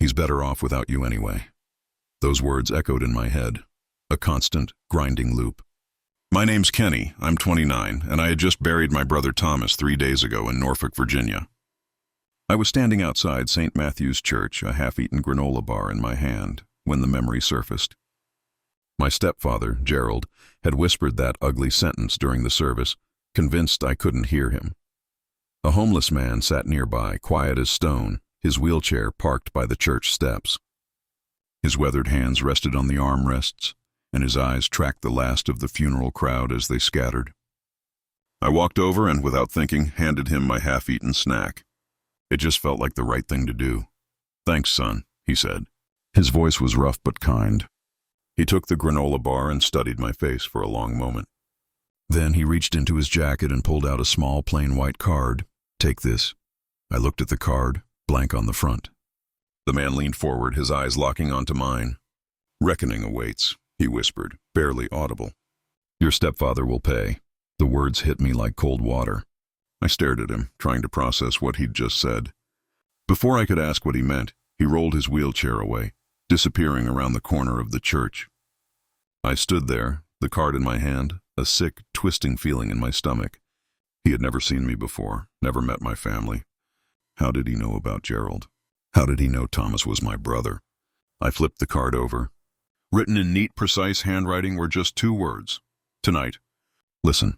He's better off without you anyway. Those words echoed in my head, a constant, grinding loop. My name's Kenny, I'm 29, and I had just buried my brother Thomas 3 days ago in Norfolk, Virginia. I was standing outside St. Matthew's Church, a half-eaten granola bar in my hand, when the memory surfaced. My stepfather, Gerald, had whispered that ugly sentence during the service, convinced I couldn't hear him. A homeless man sat nearby, quiet as stone, his wheelchair parked by the church steps. His weathered hands rested on the armrests, and his eyes tracked the last of the funeral crowd as they scattered. I walked over and, without thinking, handed him my half-eaten snack. It just felt like the right thing to do. "Thanks, son," he said. His voice was rough but kind. He took the granola bar and studied my face for a long moment. Then he reached into his jacket and pulled out a small, plain white card. "Take this." I looked at the card, blank on the front. The man leaned forward, his eyes locking onto mine. "Reckoning awaits," he whispered, barely audible. "Your stepfather will pay." The words hit me like cold water. I stared at him, trying to process what he'd just said. Before I could ask what he meant, he rolled his wheelchair away, disappearing around the corner of the church. I stood there, the card in my hand, a sick, twisting feeling in my stomach. He had never seen me before, never met my family. How did he know about Gerald? How did he know Thomas was my brother? I flipped the card over. Written in neat, precise handwriting were just 2 words. "Tonight." Listen.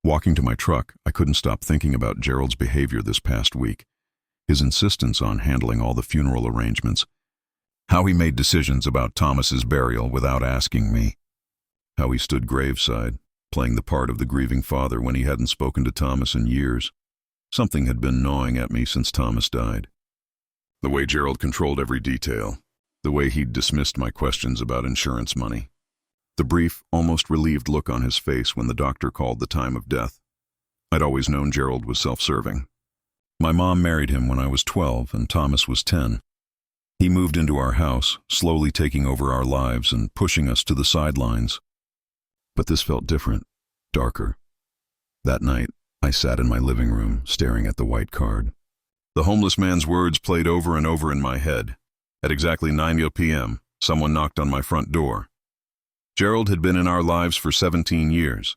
Walking to my truck, I couldn't stop thinking about Gerald's behavior this past week. His insistence on handling all the funeral arrangements. How he made decisions about Thomas's burial without asking me. How he stood graveside, playing the part of the grieving father when he hadn't spoken to Thomas in years. Something had been gnawing at me since Thomas died. The way Gerald controlled every detail. The way he'd dismissed my questions about insurance money. The brief, almost relieved look on his face when the doctor called the time of death. I'd always known Gerald was self-serving. My mom married him when I was 12 and Thomas was 10. He moved into our house, slowly taking over our lives and pushing us to the sidelines. But this felt different, darker. That night, I sat in my living room, staring at the white card. The homeless man's words played over and over in my head. At exactly 9 p.m., someone knocked on my front door. Gerald had been in our lives for 17 years.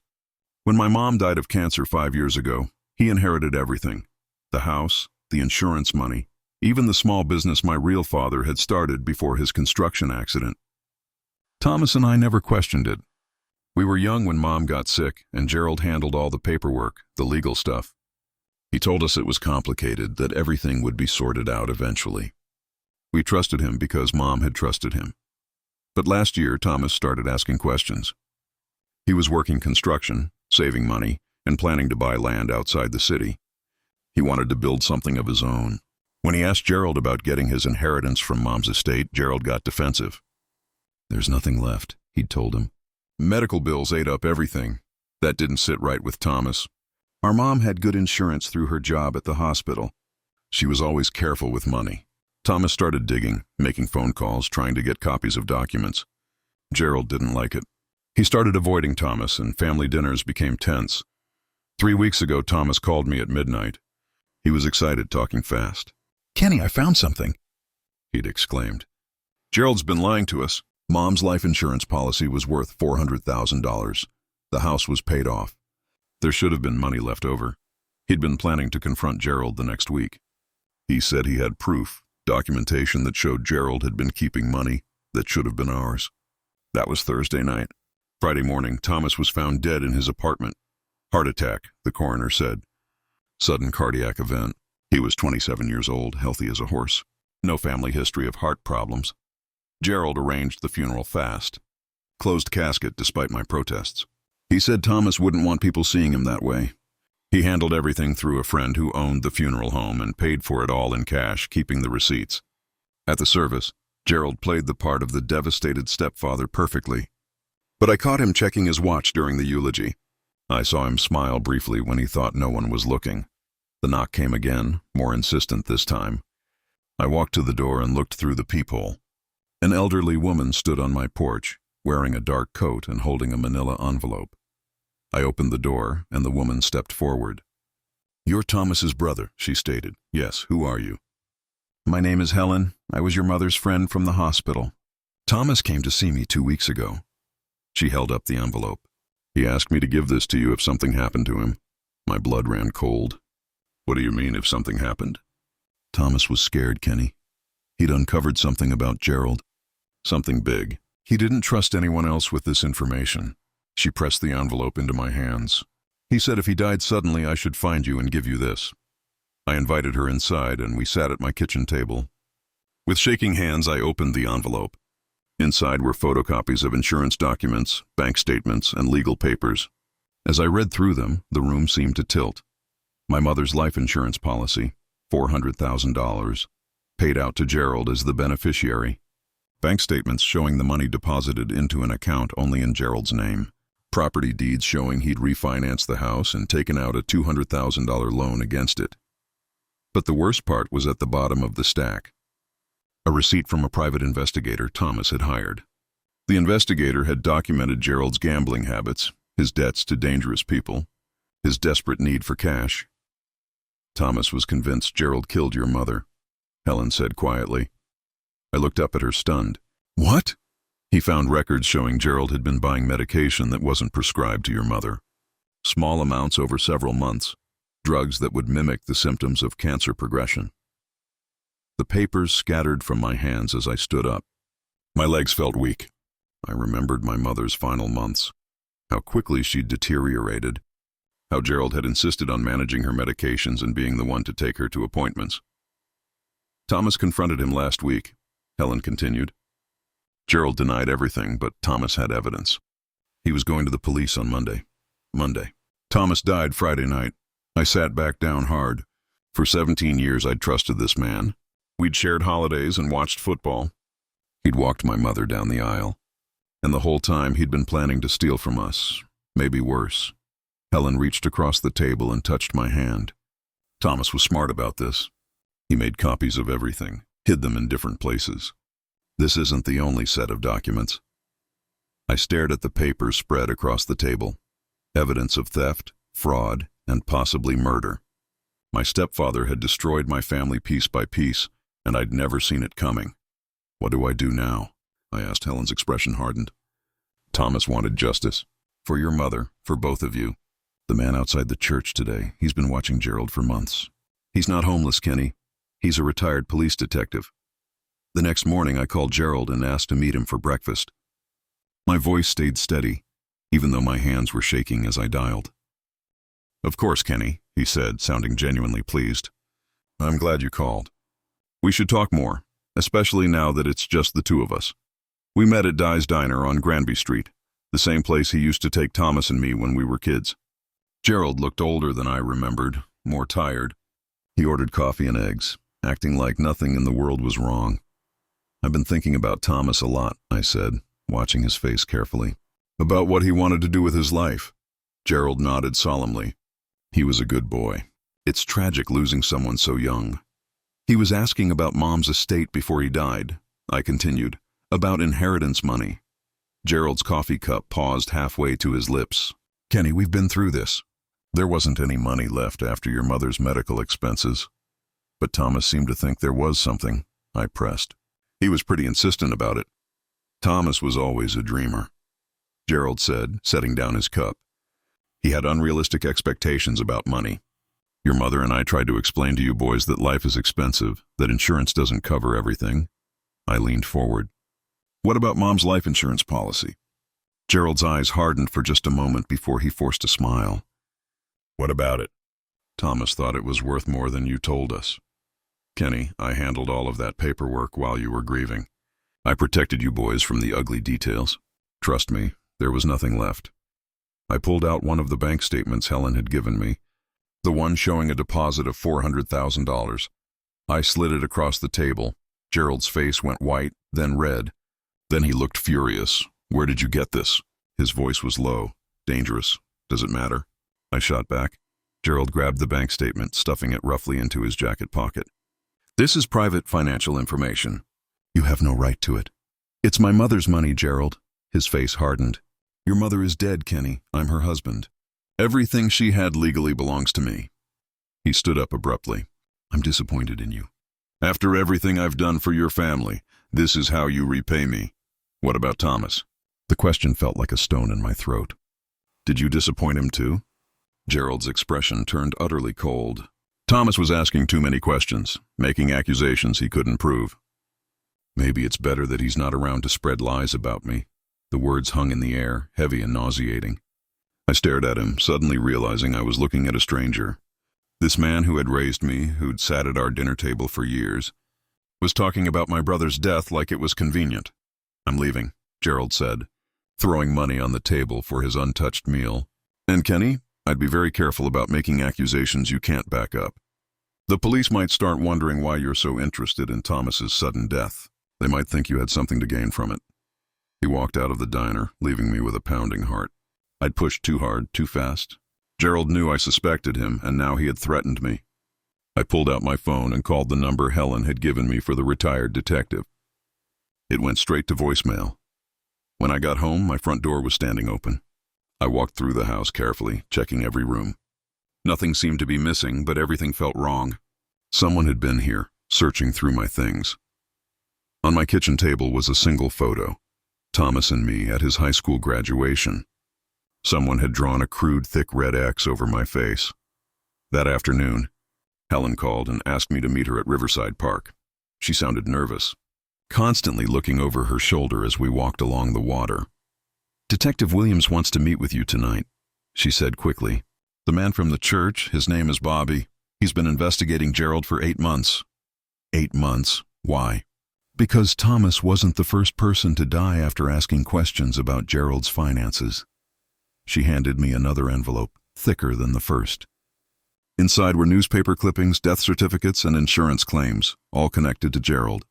When my mom died of cancer 5 years ago, he inherited everything. The house, the insurance money, even the small business my real father had started before his construction accident. Thomas and I never questioned it. We were young when Mom got sick, and Gerald handled all the paperwork, the legal stuff. He told us it was complicated, that everything would be sorted out eventually. We trusted him because Mom had trusted him. But last year, Thomas started asking questions. He was working construction, saving money, and planning to buy land outside the city. He wanted to build something of his own. When he asked Gerald about getting his inheritance from Mom's estate, Gerald got defensive. "There's nothing left," he'd told him. Medical bills ate up everything. That didn't sit right with Thomas. Our mom had good insurance through her job at the hospital. She was always careful with money. Thomas started digging, making phone calls, trying to get copies of documents. Gerald didn't like it. He started avoiding Thomas, and family dinners became tense. 3 weeks ago, Thomas called me at midnight. He was excited, talking fast. "Kenny, I found something," he'd exclaimed. "Gerald's been lying to us. Mom's life insurance policy was worth $400,000. The house was paid off. There should have been money left over." He'd been planning to confront Gerald the next week. He said he had proof, documentation that showed Gerald had been keeping money that should have been ours. That was Thursday night. Friday morning, Thomas was found dead in his apartment. Heart attack, the coroner said. Sudden cardiac event. He was 27 years old, healthy as a horse. No family history of heart problems. Gerald arranged the funeral fast. Closed casket despite my protests. He said Thomas wouldn't want people seeing him that way. He handled everything through a friend who owned the funeral home and paid for it all in cash, keeping the receipts. At the service, Gerald played the part of the devastated stepfather perfectly. But I caught him checking his watch during the eulogy. I saw him smile briefly when he thought no one was looking. The knock came again, more insistent this time. I walked to the door and looked through the peephole. An elderly woman stood on my porch, wearing a dark coat and holding a manila envelope. I opened the door, and the woman stepped forward. "You're Thomas's brother," she stated. "Yes, who are you?" My name is Helen. I was your mother's friend from the hospital. Thomas came to see me 2 weeks ago. She held up the envelope. He asked me to give this to you if something happened to him. My blood ran cold. What do you mean, if something happened? Thomas was scared, Kenny. He'd uncovered something about Gerald. Something big. He didn't trust anyone else with this information. She pressed the envelope into my hands. He said if he died suddenly, I should find you and give you this. I invited her inside, and we sat at my kitchen table. With shaking hands, I opened the envelope. Inside were photocopies of insurance documents, bank statements, and legal papers. As I read through them, the room seemed to tilt. My mother's life insurance policy, $400,000, paid out to Gerald as the beneficiary. Bank statements showing the money deposited into an account only in Gerald's name. Property deeds showing he'd refinanced the house and taken out a $200,000 loan against it. But the worst part was at the bottom of the stack. A receipt from a private investigator Thomas had hired. The investigator had documented Gerald's gambling habits, his debts to dangerous people, his desperate need for cash. Thomas was convinced Gerald killed your mother, Helen said quietly. I looked up at her stunned. What? He found records showing Gerald had been buying medication that wasn't prescribed to your mother. Small amounts over several months, drugs that would mimic the symptoms of cancer progression. The papers scattered from my hands as I stood up. My legs felt weak. I remembered my mother's final months, how quickly she'd deteriorated, how Gerald had insisted on managing her medications and being the one to take her to appointments. Thomas confronted him last week, Helen continued. Gerald denied everything, but Thomas had evidence. He was going to the police on Monday. Thomas died Friday night. I sat back down hard. For 17 years I'd trusted this man. We'd shared holidays and watched football. He'd walked my mother down the aisle. And the whole time he'd been planning to steal from us. Maybe worse. Helen reached across the table and touched my hand. Thomas was smart about this. He made copies of everything, hid them in different places. This isn't the only set of documents. I stared at the papers spread across the table. Evidence of theft, fraud, and possibly murder. My stepfather had destroyed my family piece by piece, and I'd never seen it coming. What do I do now? I asked. Helen's expression hardened. Thomas wanted justice. For your mother, for both of you. The man outside the church today, he's been watching Gerald for months. He's not homeless, Kenny. He's a retired police detective. The next morning I called Gerald and asked to meet him for breakfast. My voice stayed steady, even though my hands were shaking as I dialed. Of course, Kenny, he said, sounding genuinely pleased. I'm glad you called. We should talk more, especially now that it's just the two of us. We met at Di's Diner on Granby Street, the same place he used to take Thomas and me when we were kids. Gerald looked older than I remembered, more tired. He ordered coffee and eggs, acting like nothing in the world was wrong. I've been thinking about Thomas a lot, I said, watching his face carefully. About what he wanted to do with his life. Gerald nodded solemnly. He was a good boy. It's tragic losing someone so young. He was asking about Mom's estate before he died, I continued, about inheritance money. Gerald's coffee cup paused halfway to his lips. Kenny, we've been through this. There wasn't any money left after your mother's medical expenses. But Thomas seemed to think there was something, I pressed. He was pretty insistent about it. Thomas was always a dreamer, Gerald said, setting down his cup. He had unrealistic expectations about money. Your mother and I tried to explain to you boys that life is expensive, that insurance doesn't cover everything. I leaned forward. What about Mom's life insurance policy? Gerald's eyes hardened for just a moment before he forced a smile. What about it? Thomas thought it was worth more than you told us. Kenny, I handled all of that paperwork while you were grieving. I protected you boys from the ugly details. Trust me, there was nothing left. I pulled out one of the bank statements Helen had given me, the one showing a deposit of $400,000. I slid it across the table. Gerald's face went white, then red. Then he looked furious. Where did you get this? His voice was low. Dangerous. Does it matter? I shot back. Gerald grabbed the bank statement, stuffing it roughly into his jacket pocket. This is private financial information. You have no right to it. It's my mother's money, Gerald. His face hardened. Your mother is dead, Kenny. I'm her husband. Everything she had legally belongs to me. He stood up abruptly. I'm disappointed in you. After everything I've done for your family, this is how you repay me. What about Thomas? The question felt like a stone in my throat. Did you disappoint him too? Gerald's expression turned utterly cold. Thomas was asking too many questions, making accusations he couldn't prove. Maybe it's better that he's not around to spread lies about me. The words hung in the air, heavy and nauseating. I stared at him, suddenly realizing I was looking at a stranger. This man who had raised me, who'd sat at our dinner table for years, was talking about my brother's death like it was convenient. I'm leaving, Gerald said, throwing money on the table for his untouched meal. And Kenny, I'd be very careful about making accusations you can't back up. The police might start wondering why you're so interested in Thomas's sudden death. They might think you had something to gain from it. He walked out of the diner, leaving me with a pounding heart. I'd pushed too hard, too fast. Gerald knew I suspected him, and now he had threatened me. I pulled out my phone and called the number Helen had given me for the retired detective. It went straight to voicemail. When I got home, my front door was standing open. I walked through the house carefully, checking every room. Nothing seemed to be missing, but everything felt wrong. Someone had been here, searching through my things. On my kitchen table was a single photo. Thomas and me at his high school graduation. Someone had drawn a crude, thick red X over my face. That afternoon, Helen called and asked me to meet her at Riverside Park. She sounded nervous, constantly looking over her shoulder as we walked along the water. "Detective Williams wants to meet with you tonight," she said quickly. "The man from the church, his name is Bobby. He's been investigating Gerald for 8 months. 8 months? Why? Because Thomas wasn't the first person to die after asking questions about Gerald's finances." She handed me another envelope, thicker than the first. Inside were newspaper clippings, death certificates, and insurance claims, all connected to Gerald.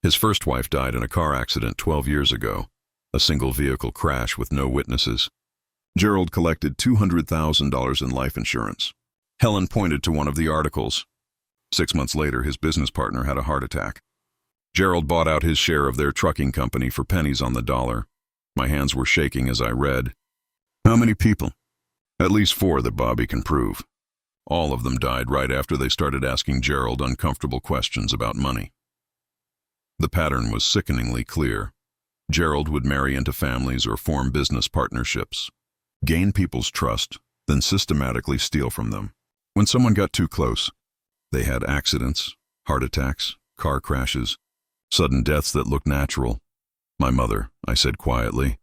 His first wife died in a car accident 12 years ago, a single-vehicle crash with no witnesses. Gerald collected $200,000 in life insurance. Helen pointed to one of the articles. 6 months later, his business partner had a heart attack. Gerald bought out his share of their trucking company for pennies on the dollar. My hands were shaking as I read. How many people? At least 4 that Bobby can prove. All of them died right after they started asking Gerald uncomfortable questions about money. The pattern was sickeningly clear. Gerald would marry into families or form business partnerships, gain people's trust, then systematically steal from them. When someone got too close, they had accidents, heart attacks, car crashes, sudden deaths that looked natural. "My mother," I said quietly.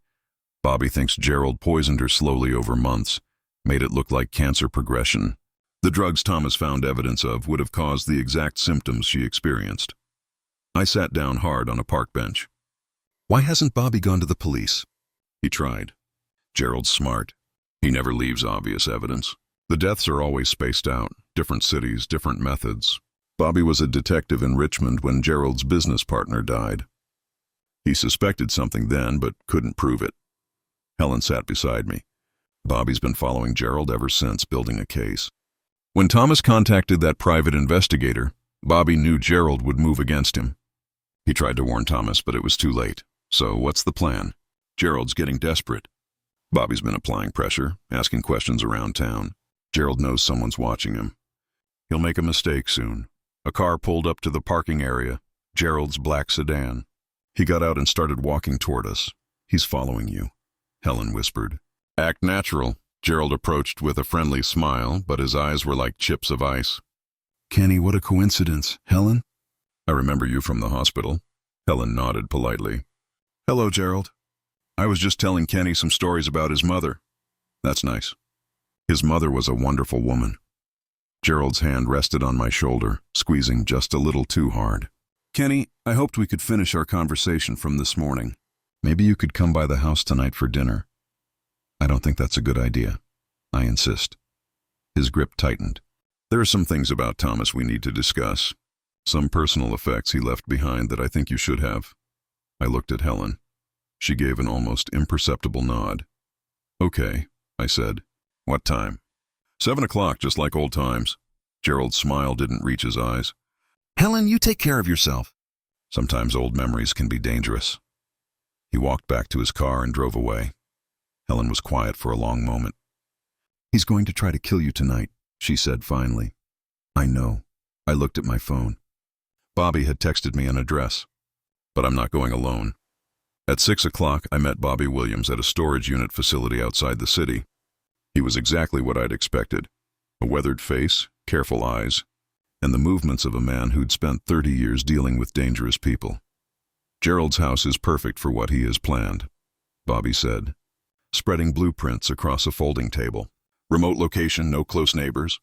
"Bobby thinks Gerald poisoned her slowly over months, made it look like cancer progression. The drugs Thomas found evidence of would have caused the exact symptoms she experienced." I sat down hard on a park bench. "Why hasn't Bobby gone to the police?" He tried. "Gerald's smart. He never leaves obvious evidence. The deaths are always spaced out, different cities, different methods. Bobby was a detective in Richmond when Gerald's business partner died. He suspected something then, but couldn't prove it." Helen sat beside me. "Bobby's been following Gerald ever since, building a case. When Thomas contacted that private investigator, Bobby knew Gerald would move against him. He tried to warn Thomas, but it was too late. So what's the plan? Gerald's getting desperate. Bobby's been applying pressure, asking questions around town. Gerald knows someone's watching him. He'll make a mistake soon." A car pulled up to the parking area, Gerald's black sedan. He got out and started walking toward us. "He's following you," Helen whispered. "Act natural." Gerald approached with a friendly smile, but his eyes were like chips of ice. "Kenny, what a coincidence. Helen?" "I remember you from the hospital." Helen nodded politely. "Hello, Gerald. I was just telling Kenny some stories about his mother." "That's nice." "His mother was a wonderful woman." Gerald's hand rested on my shoulder, squeezing just a little too hard. "Kenny, I hoped we could finish our conversation from this morning. Maybe you could come by the house tonight for dinner." "I don't think that's a good idea. I insist." His grip tightened. "There are some things about Thomas we need to discuss. Some personal effects he left behind that I think you should have." I looked at Helen. She gave an almost imperceptible nod. "Okay," I said. "What time?" 7 o'clock, just like old times." Gerald's smile didn't reach his eyes. "Helen, you take care of yourself." Sometimes old memories can be dangerous. He walked back to his car and drove away. Helen was quiet for a long moment. "He's going to try to kill you tonight," she said finally. "I know." I looked at my phone. Bobby had texted me an address, but I'm not going alone. At 6 o'clock, I met Bobby Williams at a storage unit facility outside the city. He was exactly what I'd expected. A weathered face, careful eyes, and the movements of a man who'd spent 30 years dealing with dangerous people. "Gerald's house is perfect for what he has planned," Bobby said, spreading blueprints across a folding table. "Remote location, no close neighbors.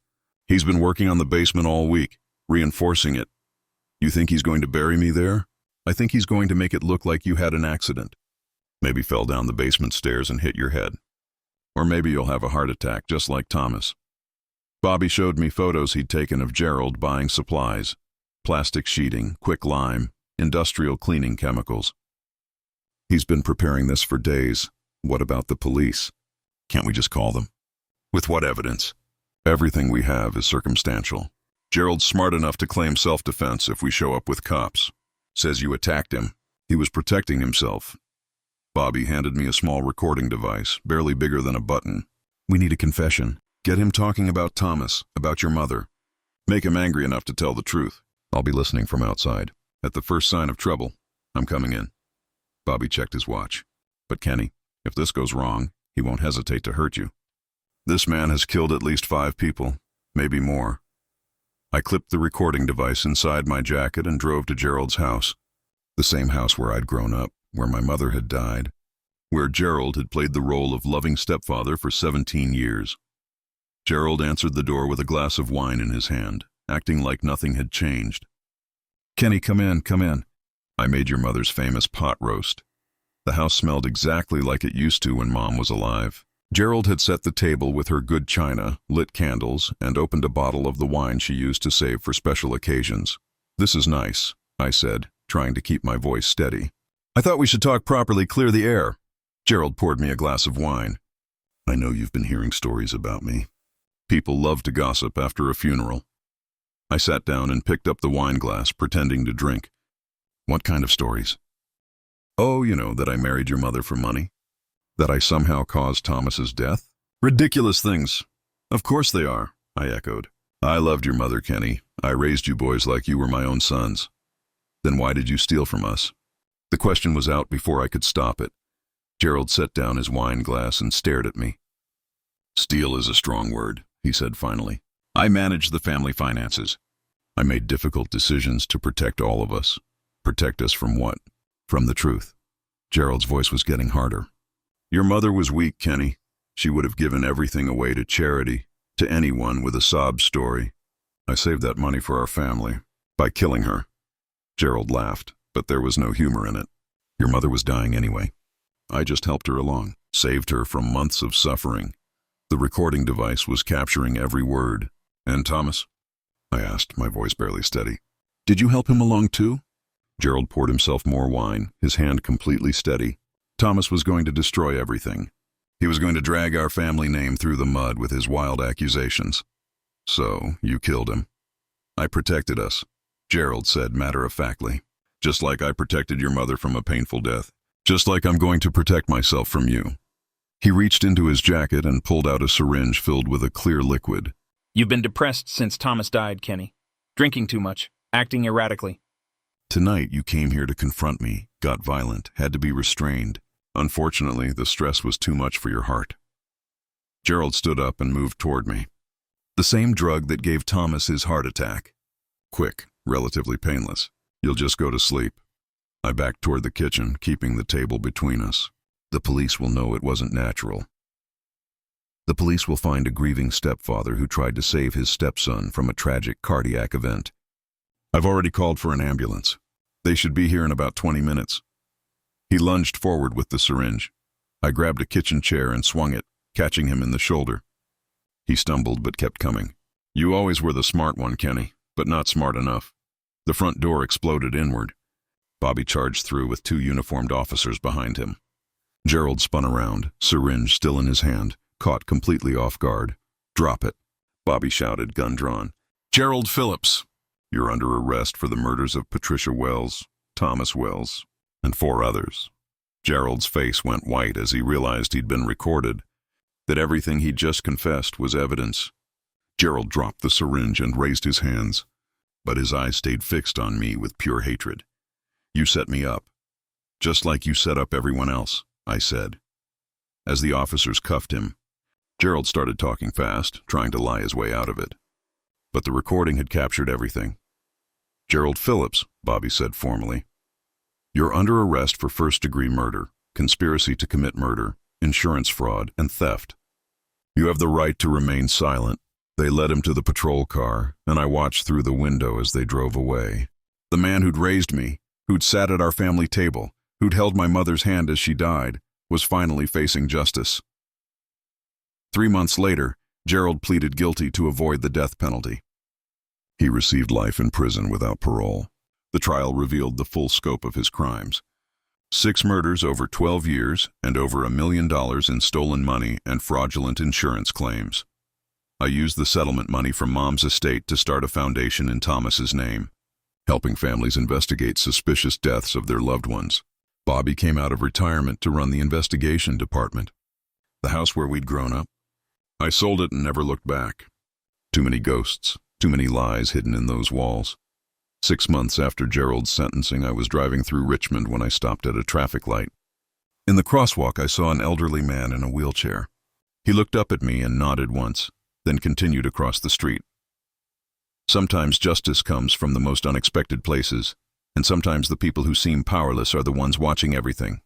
He's been working on the basement all week, reinforcing it. You think he's going to bury me there? I think he's going to make it look like you had an accident. Maybe fell down the basement stairs and hit your head. Or maybe you'll have a heart attack, just like Thomas." Bobby showed me photos he'd taken of Gerald buying supplies, plastic sheeting, quicklime, industrial cleaning chemicals. "He's been preparing this for days. What about the police? Can't we just call them?" "With what evidence?" "Everything we have is circumstantial. Gerald's smart enough to claim self-defense if we show up with cops. Says you attacked him. He was protecting himself." Bobby handed me a small recording device, barely bigger than a button. "We need a confession. Get him talking about Thomas, about your mother. Make him angry enough to tell the truth. I'll be listening from outside. At the first sign of trouble, I'm coming in." Bobby checked his watch. "But Kenny, if this goes wrong, he won't hesitate to hurt you. This man has killed at least 5 people, maybe more." I clipped the recording device inside my jacket and drove to Gerald's house. The same house where I'd grown up, where my mother had died, where Gerald had played the role of loving stepfather for 17 years. Gerald answered the door with a glass of wine in his hand, acting like nothing had changed. "Kenny, come in, come in. I made your mother's famous pot roast." The house smelled exactly like it used to when Mom was alive. Gerald had set the table with her good china, lit candles, and opened a bottle of the wine she used to save for special occasions. "This is nice," I said, trying to keep my voice steady. "I thought we should talk properly, clear the air." Gerald poured me a glass of wine. "I know you've been hearing stories about me. People love to gossip after a funeral." I sat down and picked up the wine glass, pretending to drink. "What kind of stories?" "Oh, you know, that I married your mother for money. That I somehow caused Thomas's death. Ridiculous things." "Of course they are," I echoed. "I loved your mother, Kenny. I raised you boys like you were my own sons. Then why did you steal from us?" The question was out before I could stop it. Gerald set down his wine glass and stared at me. "Steal is a strong word," he said finally. "I managed the family finances. I made difficult decisions to protect all of us." "Protect us from what?" "From the truth." Gerald's voice was getting harder. "Your mother was weak, Kenny. She would have given everything away to charity, to anyone with a sob story. I saved that money for our family, by killing her." Gerald laughed, but there was no humor in it. "Your mother was dying anyway. I just helped her along, saved her from months of suffering." The recording device was capturing every word. "And Thomas?" I asked, my voice barely steady. "Did you help him along too?" Gerald poured himself more wine, his hand completely steady. "Thomas was going to destroy everything. He was going to drag our family name through the mud with his wild accusations. So, you killed him." "I protected us," Gerald said matter-of-factly. "Just like I protected your mother from a painful death. Just like I'm going to protect myself from you." He reached into his jacket and pulled out a syringe filled with a clear liquid. "You've been depressed since Thomas died, Kenny. Drinking too much, acting erratically." "Tonight you came here to confront me, got violent, had to be restrained. Unfortunately, the stress was too much for your heart." Gerald stood up and moved toward me. "The same drug that gave Thomas his heart attack. Quick, relatively painless. You'll just go to sleep." I backed toward the kitchen, keeping the table between us. "The police will know it wasn't natural. The police will find a grieving stepfather who tried to save his stepson from a tragic cardiac event. I've already called for an ambulance. They should be here in about 20 minutes. He lunged forward with the syringe. I grabbed a kitchen chair and swung it, catching him in the shoulder. He stumbled but kept coming. "You always were the smart one, Kenny, but not smart enough." The front door exploded inward. Bobby charged through with 2 uniformed officers behind him. Gerald spun around, syringe still in his hand, caught completely off guard. "Drop it," Bobby shouted, gun drawn. "Gerald Phillips, you're under arrest for the murders of Patricia Wells, Thomas Wells, and 4 others." Gerald's face went white as he realized he'd been recorded, that everything he'd just confessed was evidence. Gerald dropped the syringe and raised his hands. but his eyes stayed fixed on me with pure hatred. "You set me up, just like you set up everyone else," I said. As the officers cuffed him, Gerald started talking fast, trying to lie his way out of it. But the recording had captured everything. "Gerald Phillips," Bobby said formally. "You're under arrest for first-degree murder, conspiracy to commit murder, insurance fraud, and theft. You have the right to remain silent." They led him to the patrol car, and I watched through the window as they drove away. The man who'd raised me, who'd sat at our family table, who'd held my mother's hand as she died, was finally facing justice. 3 months later, Gerald pleaded guilty to avoid the death penalty. He received life in prison without parole. The trial revealed the full scope of his crimes. 6 murders over 12 years and over $1 million in stolen money and fraudulent insurance claims. I used the settlement money from Mom's estate to start a foundation in Thomas's name, helping families investigate suspicious deaths of their loved ones. Bobby came out of retirement to run the investigation department, the house where we'd grown up. I sold it and never looked back. Too many ghosts, too many lies hidden in those walls. 6 months after Gerald's sentencing, I was driving through Richmond when I stopped at a traffic light. In the crosswalk, I saw an elderly man in a wheelchair. He looked up at me and nodded once, then continued across the street. Sometimes justice comes from the most unexpected places, and sometimes the people who seem powerless are the ones watching everything.